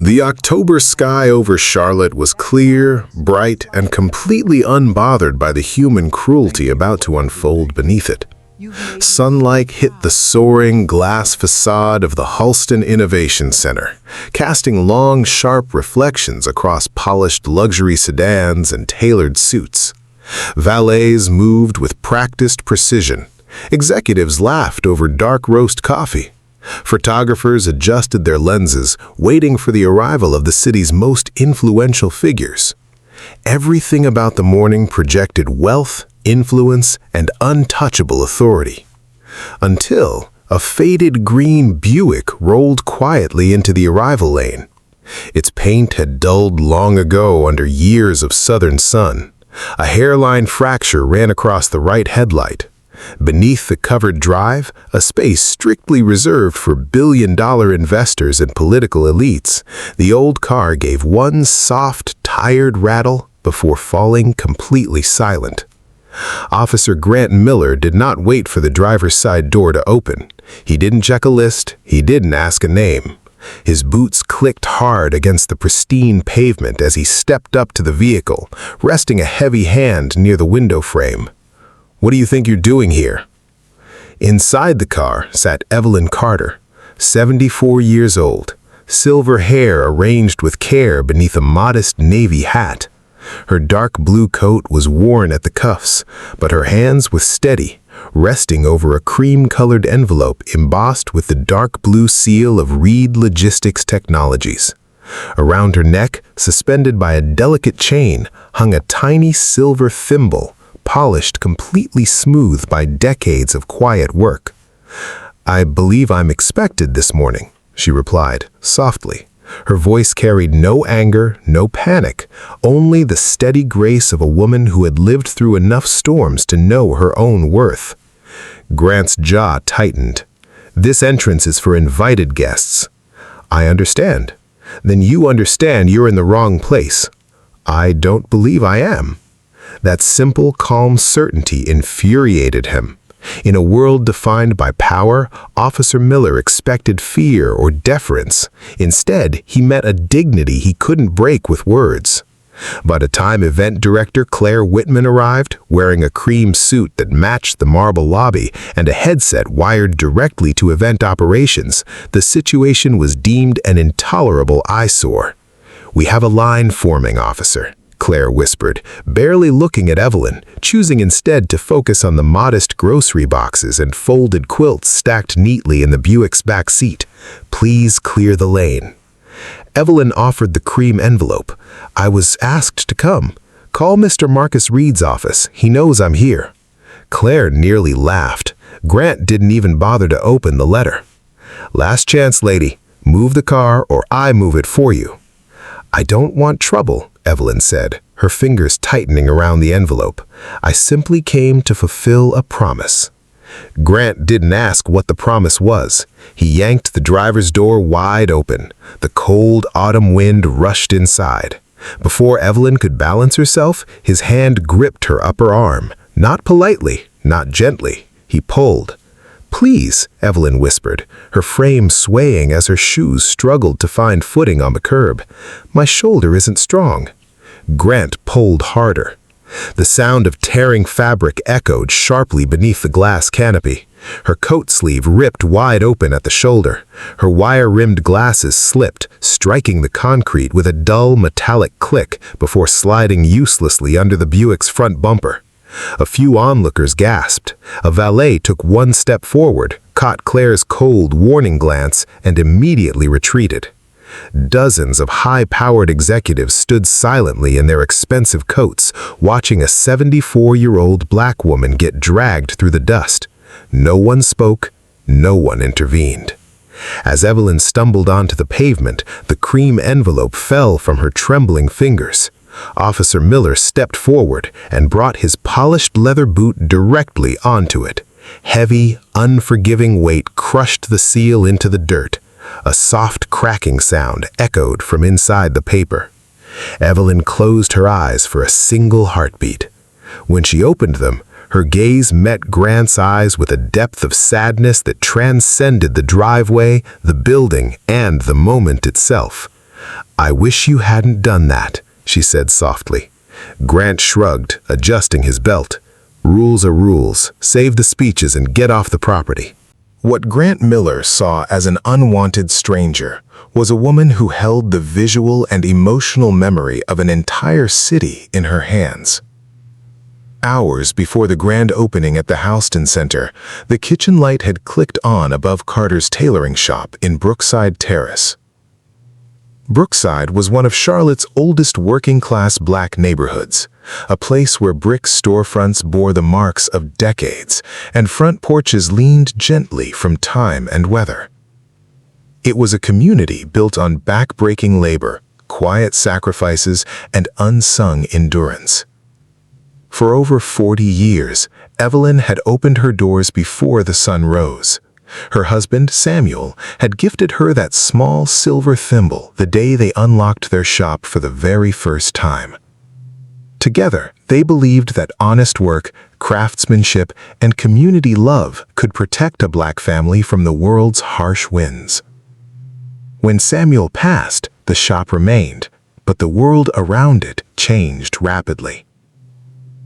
The October sky over Charlotte was clear, bright, and completely unbothered by the human cruelty about to unfold beneath it. Sunlight hit the soaring glass facade of the Halston Innovation Center, casting long, sharp reflections across polished luxury sedans and tailored suits. Valets moved with practiced precision. Executives laughed over dark roast coffee. Photographers adjusted their lenses, waiting for the arrival of the city's most influential figures. Everything about the morning projected wealth, influence, and untouchable authority. Until a faded green Buick rolled quietly into the arrival lane. Its paint had dulled long ago under years of southern sun. A hairline fracture ran across the right headlight. Beneath the covered drive, a space strictly reserved for billion-dollar investors and political elites, the old car gave one soft, tired rattle before falling completely silent. Officer Grant Miller did not wait for the driver's side door to open. He didn't check a list, he didn't ask a name. His boots clicked hard against the pristine pavement as he stepped up to the vehicle, resting a heavy hand near the window frame. "What do you think you're doing here?" Inside the car sat Evelyn Carter, 74 years old, silver hair arranged with care beneath a modest navy hat. Her dark blue coat was worn at the cuffs, but her hands were steady, resting over a cream-colored envelope embossed with the dark blue seal of Reed Logistics Technologies. Around her neck, suspended by a delicate chain, hung a tiny silver thimble, polished completely smooth by decades of quiet work. "I believe I'm expected this morning," she replied, softly. Her voice carried no anger, no panic, only the steady grace of a woman who had lived through enough storms to know her own worth. Grant's jaw tightened. "This entrance is for invited guests." "I understand." "Then you understand you're in the wrong place." "I don't believe I am." That simple, calm certainty infuriated him. In a world defined by power, Officer Miller expected fear or deference. Instead, he met a dignity he couldn't break with words. By the time event director Claire Whitman arrived, wearing a cream suit that matched the marble lobby and a headset wired directly to event operations, the situation was deemed an intolerable eyesore. "We have a line forming, officer," Claire whispered, barely looking at Evelyn, choosing instead to focus on the modest grocery boxes and folded quilts stacked neatly in the Buick's back seat. "Please clear the lane." Evelyn offered the cream envelope. "I was asked to come. Call Mr. Marcus Reed's office. He knows I'm here." Claire nearly laughed. Grant didn't even bother to open the letter. "Last chance, lady. Move the car or I move it for you." "I don't want trouble," Evelyn said, her fingers tightening around the envelope. "I simply came to fulfill a promise." Grant didn't ask what the promise was. He yanked the driver's door wide open. The cold autumn wind rushed inside. Before Evelyn could balance herself, his hand gripped her upper arm. Not politely, not gently. He pulled. "Please," Evelyn whispered, her frame swaying as her shoes struggled to find footing on the curb. "My shoulder isn't strong." Grant pulled harder. The sound of tearing fabric echoed sharply beneath the glass canopy. Her coat sleeve ripped wide open at the shoulder. Her wire-rimmed glasses slipped, striking the concrete with a dull metallic click before sliding uselessly under the Buick's front bumper. A few onlookers gasped. A valet took one step forward, caught Claire's cold, warning glance, and immediately retreated. Dozens of high-powered executives stood silently in their expensive coats, watching a 74-year-old black woman get dragged through the dust. No one spoke, no one intervened. As Evelyn stumbled onto the pavement, the cream envelope fell from her trembling fingers. Officer Miller stepped forward and brought his polished leather boot directly onto it. Heavy, unforgiving weight crushed the seal into the dirt. A soft cracking sound echoed from inside the paper. Evelyn closed her eyes for a single heartbeat. When she opened them, her gaze met Grant's eyes with a depth of sadness that transcended the driveway, the building, and the moment itself. "I wish you hadn't done that," she said softly. Grant shrugged, adjusting his belt. "Rules are rules. Save the speeches and get off the property." What Grant Miller saw as an unwanted stranger was a woman who held the visual and emotional memory of an entire city in her hands. Hours before the grand opening at the Houston Center, the kitchen light had clicked on above Carter's tailoring shop in Brookside, Terrace. Brookside was one of Charlotte's oldest working-class black neighborhoods, a place where brick storefronts bore the marks of decades and front porches leaned gently from time and weather. It was a community built on back-breaking labor, quiet sacrifices, and unsung endurance. For over 40 years, Evelyn had opened her doors before the sun rose. Her husband, Samuel, had gifted her that small silver thimble the day they unlocked their shop for the very first time. Together, they believed that honest work, craftsmanship, and community love could protect a black family from the world's harsh winds. When Samuel passed, the shop remained, but the world around it changed rapidly.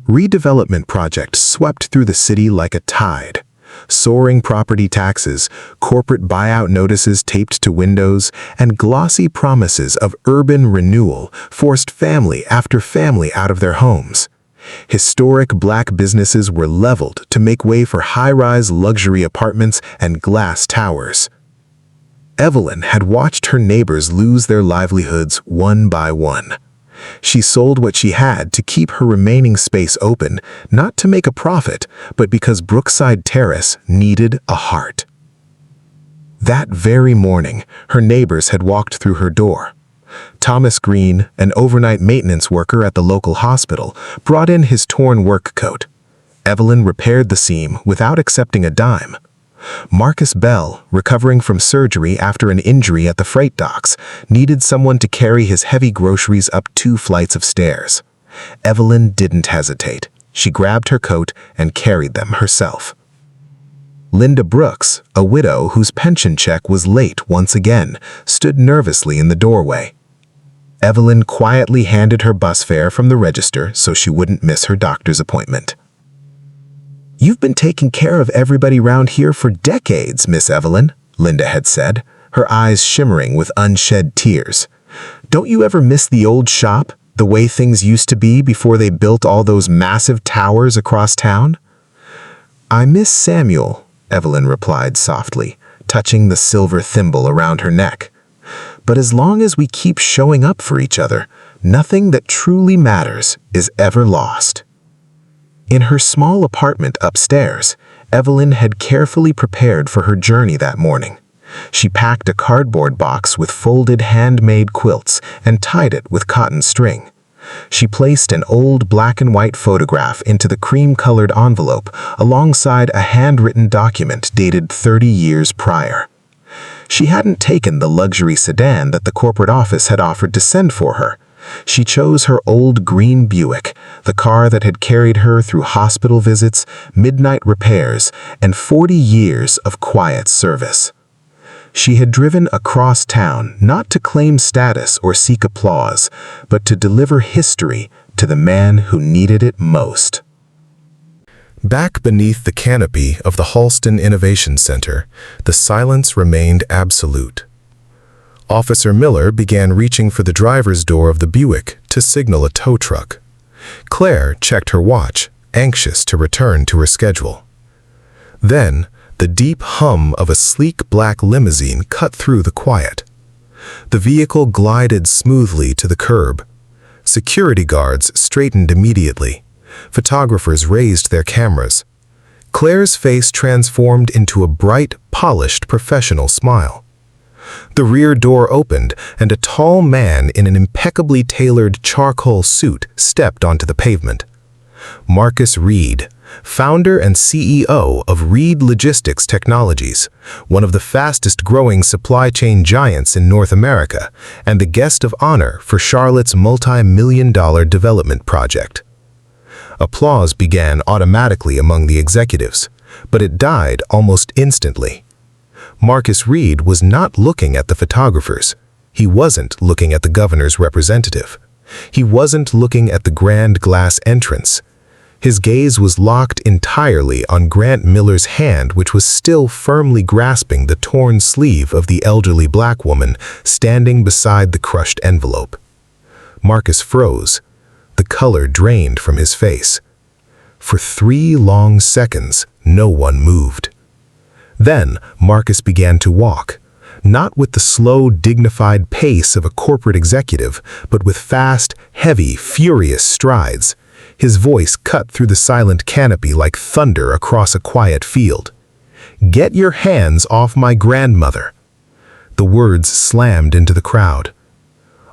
Redevelopment projects swept through the city like a tide. Soaring property taxes, corporate buyout notices taped to windows, and glossy promises of urban renewal forced family after family out of their homes. Historic black businesses were leveled to make way for high-rise luxury apartments and glass towers. Evelyn had watched her neighbors lose their livelihoods one by one. She sold what she had to keep her remaining space open, not to make a profit, but because Brookside Terrace needed a heart. That very morning, her neighbors had walked through her door. Thomas Green, an overnight maintenance worker at the local hospital, brought in his torn work coat. Evelyn repaired the seam without accepting a dime. Marcus Bell, recovering from surgery after an injury at the freight docks, needed someone to carry his heavy groceries up 2 flights of stairs. Evelyn didn't hesitate. She grabbed her coat and carried them herself. Linda Brooks, a widow whose pension check was late once again, stood nervously in the doorway. Evelyn quietly handed her bus fare from the register so she wouldn't miss her doctor's appointment. "You've been taking care of everybody round here for decades, Miss Evelyn," Linda had said, her eyes shimmering with unshed tears. "Don't you ever miss the old shop, the way things used to be before they built all those massive towers across town?" "I miss Samuel," Evelyn replied softly, touching the silver thimble around her neck. "But as long as we keep showing up for each other, nothing that truly matters is ever lost." In her small apartment upstairs, Evelyn had carefully prepared for her journey that morning. She packed a cardboard box with folded handmade quilts and tied it with cotton string. She placed an old black and white photograph into the cream-colored envelope alongside a handwritten document dated 30 years prior. She hadn't taken the luxury sedan that the corporate office had offered to send for her. She chose her old green Buick, the car that had carried her through hospital visits, midnight repairs, and 40 years of quiet service. She had driven across town not to claim status or seek applause, but to deliver history to the man who needed it most. Back beneath the canopy of the Halston Innovation Center, the silence remained absolute. Officer Miller began reaching for the driver's door of the Buick to signal a tow truck. Claire checked her watch, anxious to return to her schedule. Then, the deep hum of a sleek black limousine cut through the quiet. The vehicle glided smoothly to the curb. Security guards straightened immediately. Photographers raised their cameras. Claire's face transformed into a bright, polished, professional smile. The rear door opened, and a tall man in an impeccably tailored charcoal suit stepped onto the pavement. Marcus Reed, founder and CEO of Reed Logistics Technologies, one of the fastest-growing supply chain giants in North America, and the guest of honor for Charlotte's multi-million-dollar development project. Applause began automatically among the executives, but it died almost instantly. Marcus Reed was not looking at the photographers. He wasn't looking at the governor's representative. He wasn't looking at the grand glass entrance. His gaze was locked entirely on Grant Miller's hand, which was still firmly grasping the torn sleeve of the elderly black woman standing beside the crushed envelope. Marcus froze. The color drained from his face. For 3 long seconds, no one moved. Then Marcus began to walk, not with the slow, dignified pace of a corporate executive, but with fast, heavy, furious strides. His voice cut through the silent canopy like thunder across a quiet field. "Get your hands off my grandmother." The words slammed into the crowd.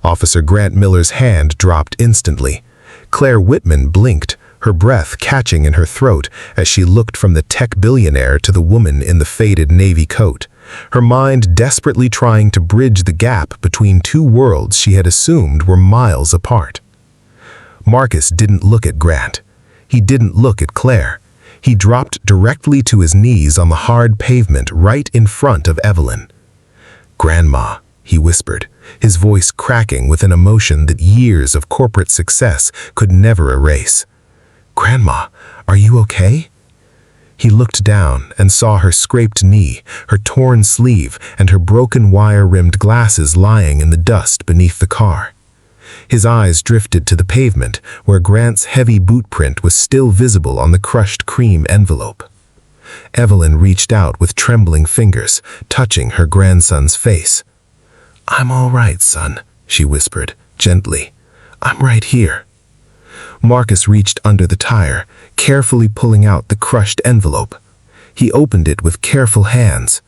Officer Grant Miller's hand dropped instantly. Claire Whitman blinked, her breath catching in her throat as she looked from the tech billionaire to the woman in the faded navy coat, her mind desperately trying to bridge the gap between 2 worlds she had assumed were miles apart. Marcus didn't look at Grant. He didn't look at Claire. He dropped directly to his knees on the hard pavement right in front of Evelyn. "Grandma," he whispered, his voice cracking with an emotion that years of corporate success could never erase. "Grandma, are you okay?" He looked down and saw her scraped knee, her torn sleeve, and her broken wire-rimmed glasses lying in the dust beneath the car. His eyes drifted to the pavement, where Grant's heavy boot print was still visible on the crushed cream envelope. Evelyn reached out with trembling fingers, touching her grandson's face. "I'm all right, son," she whispered, gently. "I'm right here." Marcus reached under the tire, carefully pulling out the crushed envelope. He opened it with careful hands.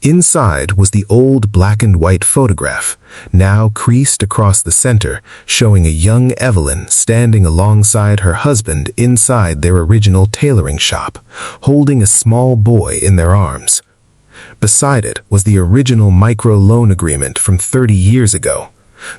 Inside was the old black-and-white photograph, now creased across the center, showing a young Evelyn standing alongside her husband inside their original tailoring shop, holding a small boy in their arms. Beside it was the original micro-loan agreement from 30 years ago,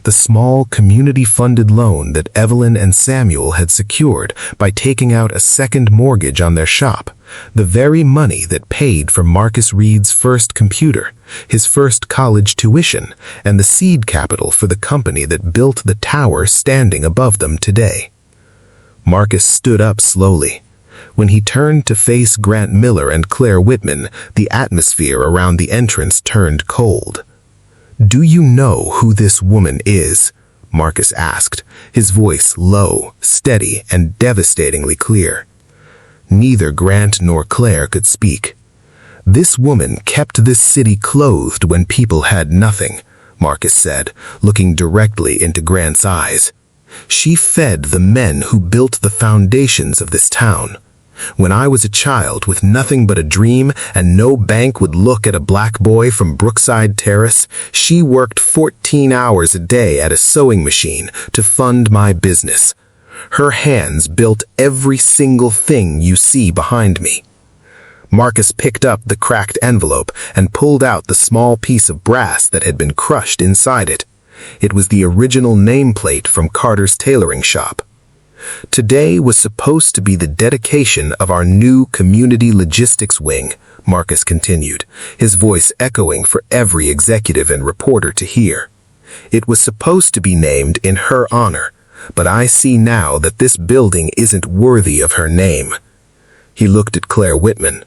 the small community-funded loan that Evelyn and Samuel had secured by taking out a second mortgage on their shop, the very money that paid for Marcus Reed's first computer, his first college tuition, and the seed capital for the company that built the tower standing above them today. Marcus stood up slowly. When he turned to face Grant Miller and Claire Whitman, the atmosphere around the entrance turned cold. "Do you know who this woman is?" Marcus asked, his voice low, steady, and devastatingly clear. Neither Grant nor Claire could speak. "This woman kept this city clothed when people had nothing," Marcus said, looking directly into Grant's eyes. "She fed the men who built the foundations of this town. When I was a child with nothing but a dream and no bank would look at a black boy from Brookside Terrace, she worked 14 hours a day at a sewing machine to fund my business. Her hands built every single thing you see behind me." Marcus picked up the cracked envelope and pulled out the small piece of brass that had been crushed inside it. It was the original nameplate from Carter's tailoring shop. "Today was supposed to be the dedication of our new community logistics wing," Marcus continued, his voice echoing for every executive and reporter to hear. "It was supposed to be named in her honor, but I see now that this building isn't worthy of her name." He looked at Claire Whitman.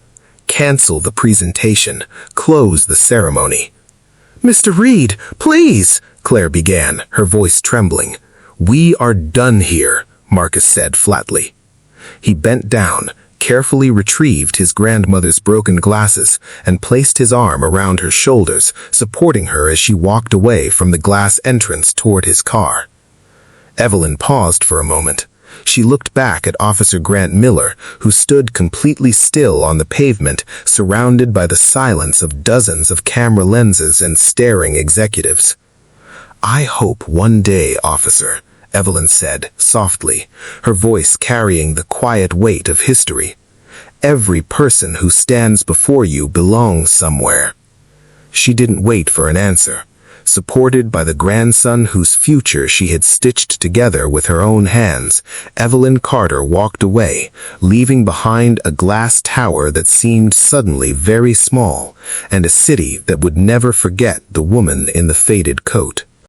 "Cancel the presentation. Close the ceremony." "Mr. Reed, please," Claire began, her voice trembling. "We are done here," Marcus said flatly. He bent down, carefully retrieved his grandmother's broken glasses, and placed his arm around her shoulders, supporting her as she walked away from the glass entrance toward his car. Evelyn paused for a moment. She looked back at Officer Grant Miller, who stood completely still on the pavement, surrounded by the silence of dozens of camera lenses and staring executives. "I hope one day, officer," Evelyn said softly, her voice carrying the quiet weight of history, "every person who stands before you belongs somewhere." She didn't wait for an answer. Supported by the grandson whose future she had stitched together with her own hands, Evelyn Carter walked away, leaving behind a glass tower that seemed suddenly very small, and a city that would never forget the woman in the faded coat.